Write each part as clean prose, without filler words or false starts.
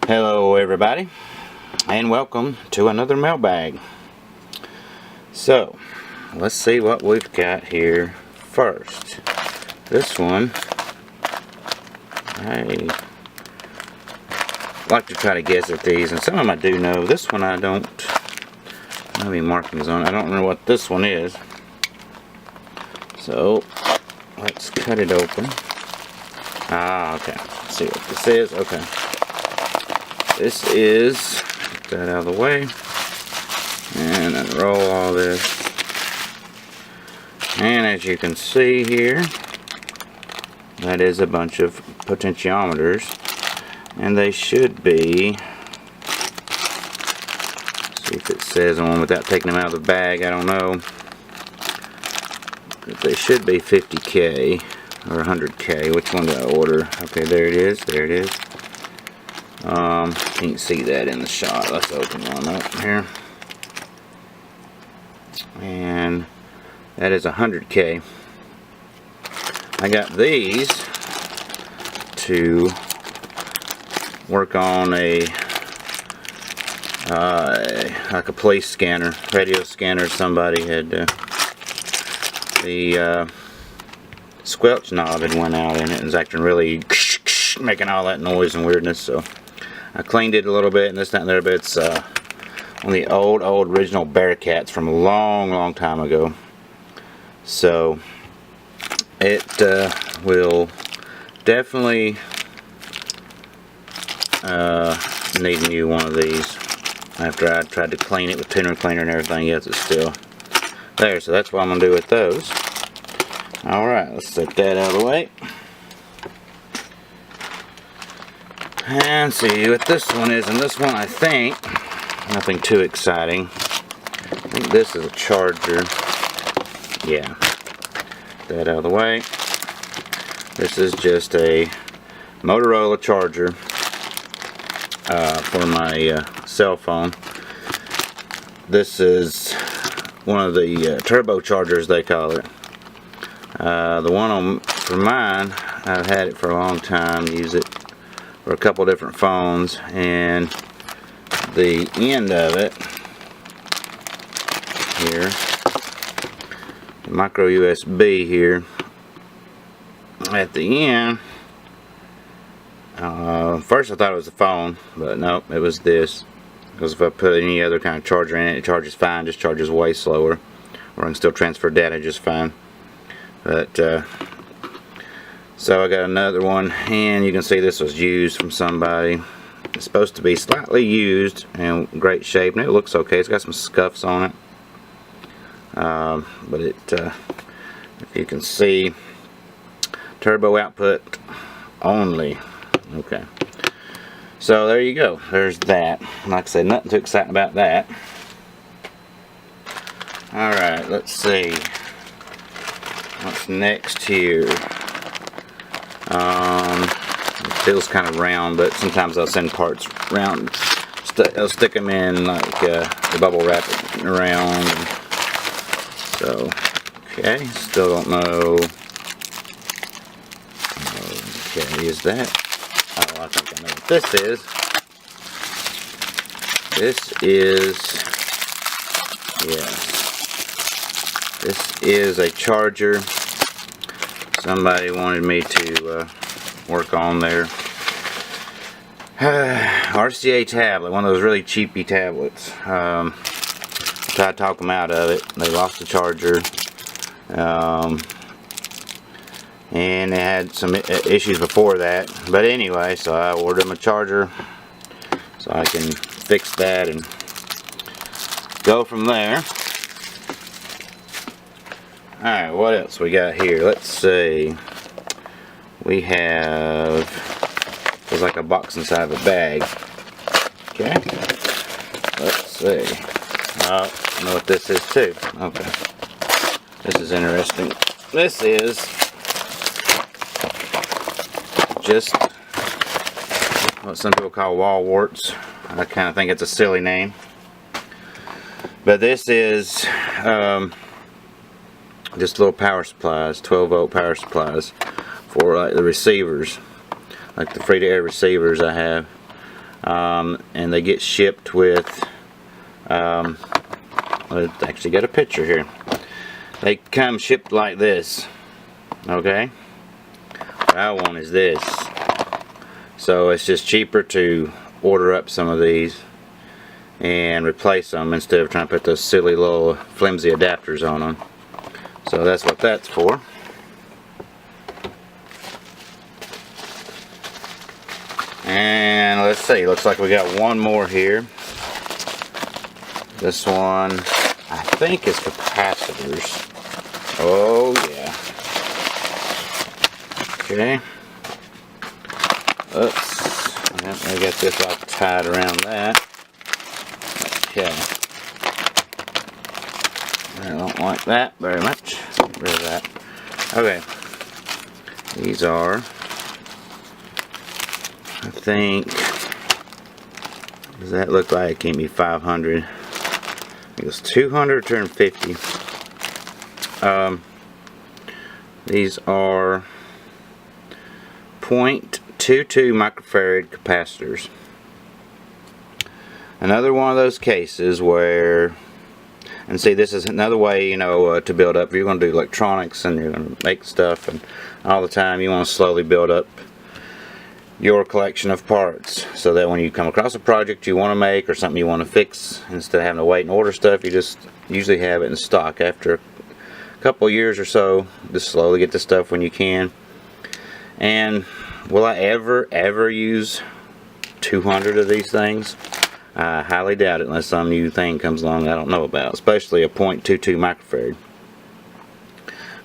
Hello everybody, and welcome to another mailbag. So, let's see what we've got here first. This one, I like to try to guess at these, and some of them I do know. This one I don't have any markings on. I don't remember what this one is. So, let's cut it open. Okay. Let's see what this is. Okay. This is, get that out of the way, and unroll all this. And as you can see here, that is a bunch of potentiometers, and they should be, see if it says on without taking them out of the bag, I don't know, but they should be 50K or 100K. Which one did I order? Okay, there it is, there it is. Can't see that in the shot. Let's open one up here. And that is 100K. I got these to work on a like a police scanner, radio scanner. Somebody had the squelch knob had went out in it and was acting really making all that noise and weirdness, so I cleaned it a little bit and this, that, and there, but it's one of the old original Bearcats from a long time ago. So it will definitely need a new one of these. After I tried to clean it with tuner cleaner and everything, yes, it's still there. So that's what I'm going to do with those. Alright, let's set that out of the way. And see what this one is. And this one, I think, nothing too exciting. I think this is a charger. Yeah. That out of the way. This is just a Motorola charger for my cell phone. This is one of the turbo chargers, they call it. The one for mine, I've had it for a long time, use it for a couple different phones, and the end of it here, the micro USB here at the end, first I thought it was the phone, but nope, it was this, because if I put any other kind of charger in it, it charges fine, just charges way slower, or I can still transfer data just fine. But so I got another one, and you can see this was used from somebody. It's supposed to be slightly used and great shape, and it looks okay. It's got some scuffs on it, but it, if you can see, turbo output only. Okay, so there you go. There's that. Like I said, nothing too exciting about that. All right, let's see what's next here. It feels kind of round, but sometimes I'll send parts round. I'll stick them in like the bubble wrap it around. So, okay, still don't know. Okay, is that? Oh, I think I know what this is. This is, yes, this is a charger. Somebody wanted me to work on their RCA tablet, one of those really cheapy tablets. Tried to talk them out of it. They lost the charger, and they had some issues before that. But anyway, so I ordered them a charger so I can fix that and go from there. Alright, what else we got here? Let's see. We have, there's like a box inside of a bag. Okay. Let's see. Oh, I know what this is too. Okay. This is interesting. This is just what some people call wall warts. I kind of think it's a silly name. But this is just little power supplies, 12-volt power supplies for like the receivers, like the free-to-air receivers I have. and they get shipped with, let's actually get a picture here. They come shipped like this, okay? What I want is this. So it's just cheaper to order up some of these and replace them instead of trying to put those silly little flimsy adapters on them. So that's what that's for. And let's see, looks like we got one more here. This one I think is capacitors. Oh yeah. Okay. Oops. Yep, I got this all tied around that. Okay. I don't like that very much. Get rid of that. Okay. These are, I think, does that look like it can't be 500? I think it's 200 or 250. These are 0.22 microfarad capacitors. Another one of those cases where, and see, this is another way, you know, to build up. If you're going to do electronics and you're going to make stuff and all the time, you want to slowly build up your collection of parts so that when you come across a project you want to make or something you want to fix, instead of having to wait and order stuff, you just usually have it in stock. After a couple years or so, just slowly get the stuff when you can. And will I ever use 200 of these things? I highly doubt it, unless some new thing comes along that I don't know about, especially a 0.22 microfarad.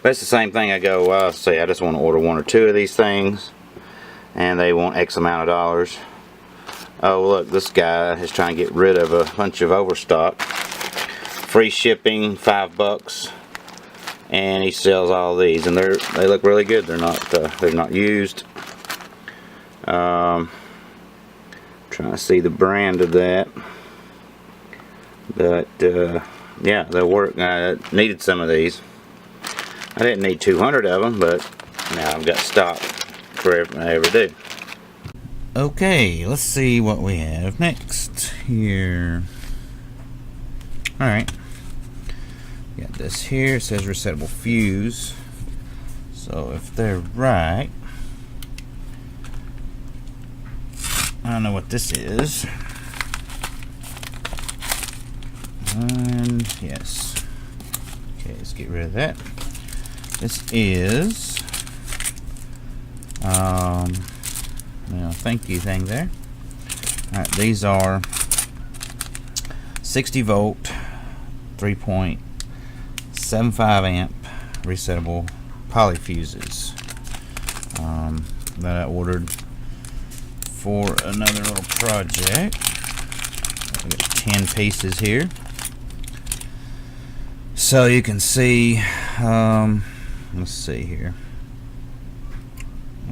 But it's the same thing. I go, well, say I just want to order one or two of these things, and they want X amount of dollars. Oh look, this guy is trying to get rid of a bunch of overstock. Free shipping, $5, and he sells all these, and they look really good. They're not used. Trying to see the brand of that, but yeah, they'll work. I needed some of these. I didn't need 200 of them, but now I've got stock for everything I ever do. Okay, let's see what we have next here. Alright, got this here. It says resettable fuse. So if they're right, I don't know what this is. And yes. Okay, let's get rid of that. This is thank you thing there. Alright, these are 60 volt 3.75 amp resettable poly fuses that I ordered for another little project. I got 10 pieces here, so you can see. Let's see here.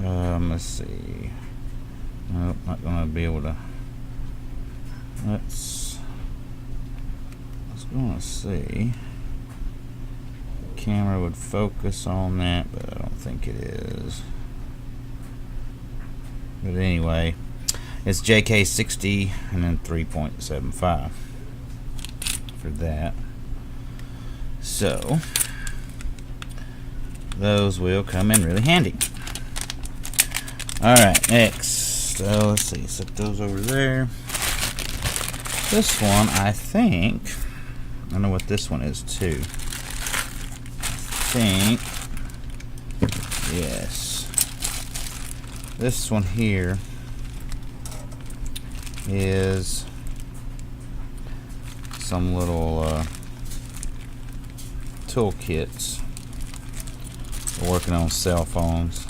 Let's see. Nope, not gonna be able to. Let's gonna see. The camera would focus on that, but I don't think it is. But anyway, it's JK60 and then 3.75 for that. So those will come in really handy. Alright, next. So let's see, set those over there. This one, I think, I know what this one is too. I think, yes. This one here is some little toolkits for working on cell phones,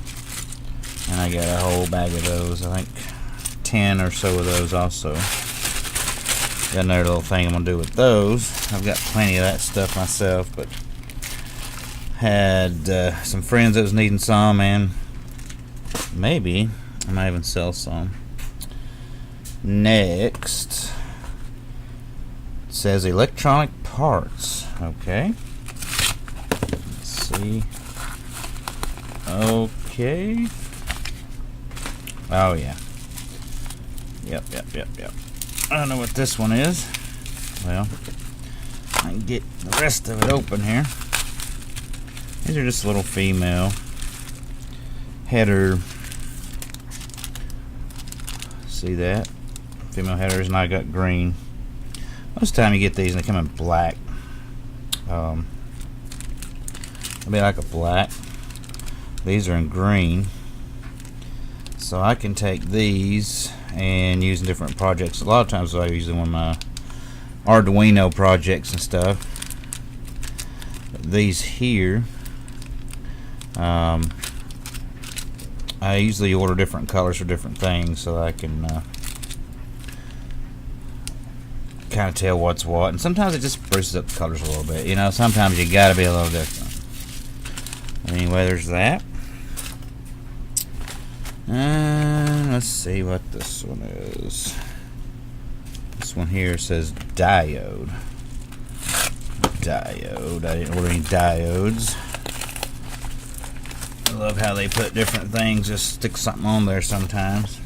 and I got a whole bag of those. I think 10 or so of those also. Got another little thing I'm gonna do with those. I've got plenty of that stuff myself, but had some friends that was needing some, and maybe I might even sell some. Next, it says electronic parts. Okay, let's see. Okay, oh yeah, Yep. I don't know what this one is. Well, I can get the rest of it open here. These are just little female header. See that? Female headers, and I got green. Most of the time you get these and they come in black. It'll be like a black. These are in green. So I can take these and use in different projects. A lot of times I use them on my Arduino projects and stuff. But these here, I usually order different colors for different things so that I can kind of tell what's what. And sometimes it just spruces up the colors a little bit. You know, sometimes you gotta be a little different. Anyway, there's that. Let's see what this one is. This one here says diode. Diode. I didn't order any diodes. I love how they put different things, just stick something on there sometimes.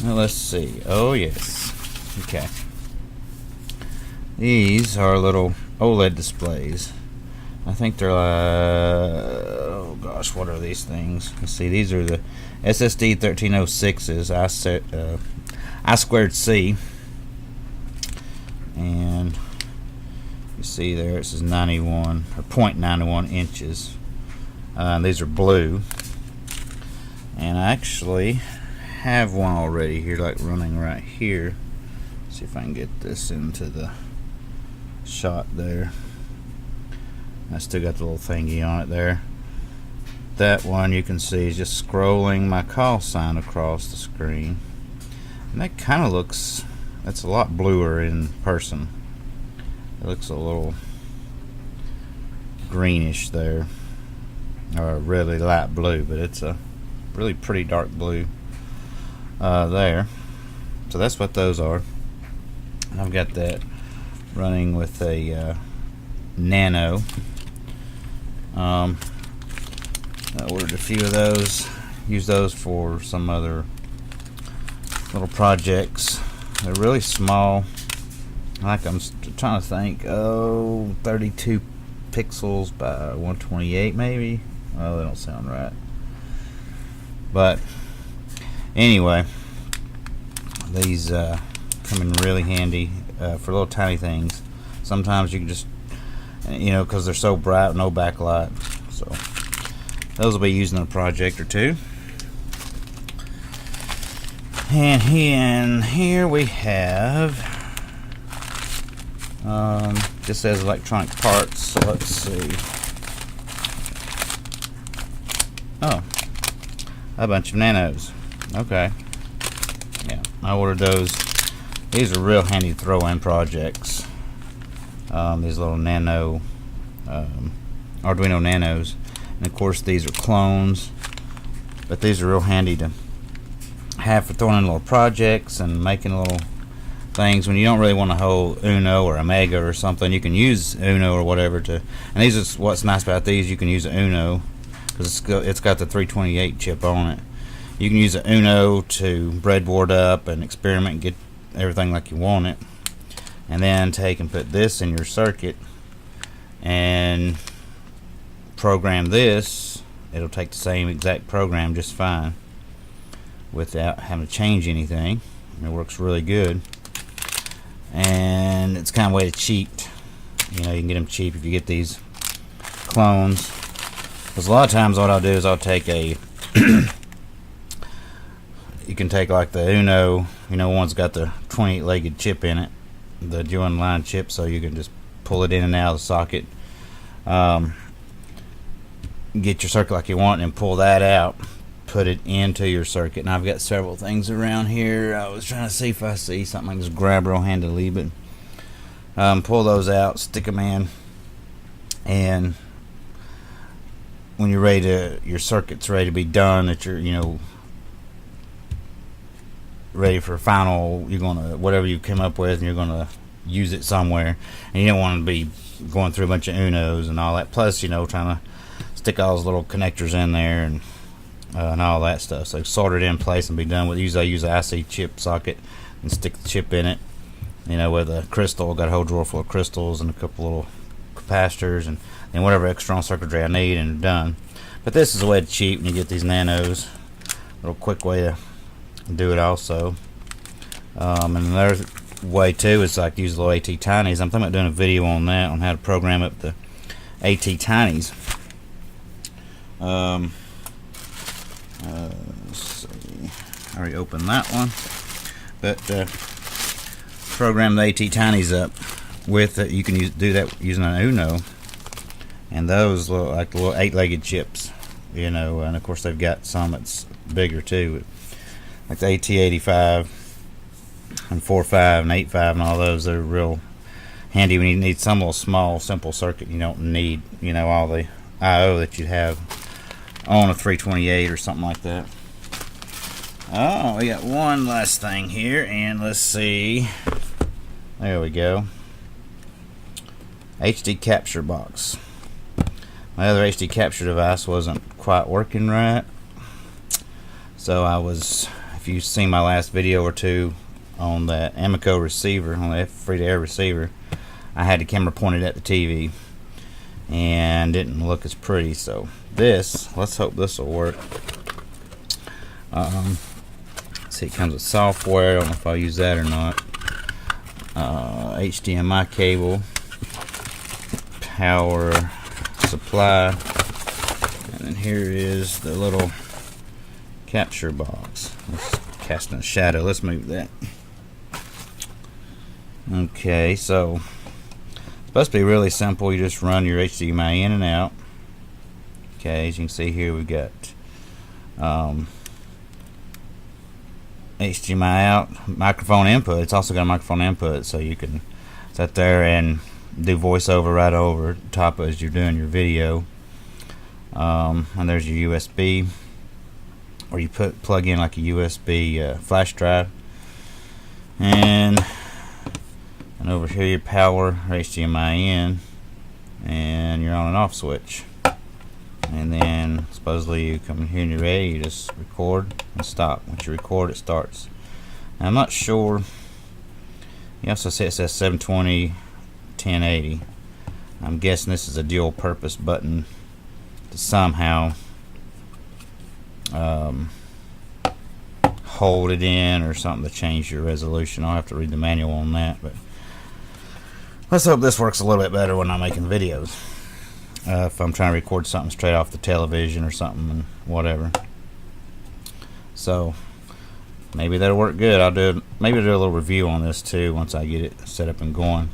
Well, let's see. Oh, yes. Okay. These are little OLED displays. I think they're oh gosh, what are these things? Let's see, these are the SSD 1306s, I2C, and you see there it says 91 or 0.91 inches. These are blue, and I actually have one already here, like running right here. See if I can get this into the shot there. I still got the little thingy on it there. That one you can see is just scrolling my call sign across the screen, and that kind of looks, that's a lot bluer in person. It looks a little greenish there, or really light blue, but it's a really pretty dark blue there. So that's what those are. And I've got that running with a Nano. I ordered a few of those, use those for some other little projects. They're really small, like I'm trying to think, 32 pixels by 128 maybe. Oh, they don't sound right, but anyway, these come in really handy for little tiny things. Sometimes you can just, you know, because they're so bright, no backlight. So those will be used in a project or two. And here we have, just says electronic parts. So let's see. Oh, a bunch of nanos. Okay. Yeah, I ordered those. These are real handy throw-in projects. These little nano Arduino Nanos, and of course these are clones, but these are real handy to have for throwing in little projects and making little things when you don't really want to hold Uno or Omega or something. You can use Uno or whatever to, and these is what's nice about these, you can use an Uno because it's got the 328 chip on it. You can use an Uno to breadboard up and experiment and get everything like you want it, and then take and put this in your circuit and program this. It'll take the same exact program just fine without having to change anything. It works really good, and it's kind of a way to cheat. You know, you can get them cheap if you get these clones, because a lot of times what I'll do is I'll take a you can take like the Uno, you know, one's got the 28-legged chip in it, the join line chip, so you can just pull it in and out of the socket, get your circuit like you want, and pull that out, put it into your circuit. And I've got several things around here. I was trying to see if I see something I can just grab real handily, but pull those out, stick them in, and when you're ready to, your circuit's ready to be done, that you're, you know, ready for final, you're gonna, whatever you came up with, and you're gonna use it somewhere, and you don't want to be going through a bunch of Unos and all that, plus, you know, trying to stick all those little connectors in there and and all that stuff. So solder it in place and be done with it. Usually I use an IC chip socket and stick the chip in it, you know, with a crystal. Got a whole drawer full of crystals and a couple little capacitors and whatever external circuitry I need, and done. But this is a way to cheat when you get these nanos. Real quick way to do it also. And another way too is like use little AT Tiny's. I'm thinking about doing a video on that, on how to program up the AT Tiny's. Let's see. I already opened that one. But program the AT Tiny's up with it. You can do that using an Uno. And those look like the little 8-legged chips, you know, and of course they've got some that's bigger too, like the AT85 and 4.5 and 8.5 and all those. They're real handy when you need some little small simple circuit. You don't need, you know, all the I/O that you'd have on a 328 or something like that. Oh, we got one last thing here, and let's see. There we go. HD capture box. My other HD capture device wasn't quite working right, so I was, if you've seen my last video or two on that Amico receiver, on the free-to-air receiver, I had the camera pointed at the TV and didn't look as pretty. So this, let's hope this will work. See, it comes with software. I don't know if I'll use that or not. HDMI cable, power supply, and then here is the little capture box. It's casting a shadow. Let's move that. Okay, so it's supposed to be really simple. You just run your HDMI in and out. Okay, as you can see here, we've got HDMI out, microphone input. It's also got a microphone input, so you can sit there and do voiceover right over top as you're doing your video. And there's your USB, or you plug in like a USB flash drive, and over here your power, HDMI in, and your on and off switch. And then supposedly you come in here and you're ready, you just record and stop. Once you record, it starts. Now, I'm not sure. You also see it says 720 1080. I'm guessing this is a dual purpose button to somehow hold it in or something to change your resolution. I'll have to read the manual on that, but let's hope this works a little bit better when I'm making videos. If I'm trying to record something straight off the television or something and whatever. So maybe that'll work good. Maybe I'll do a little review on this too once I get it set up and going.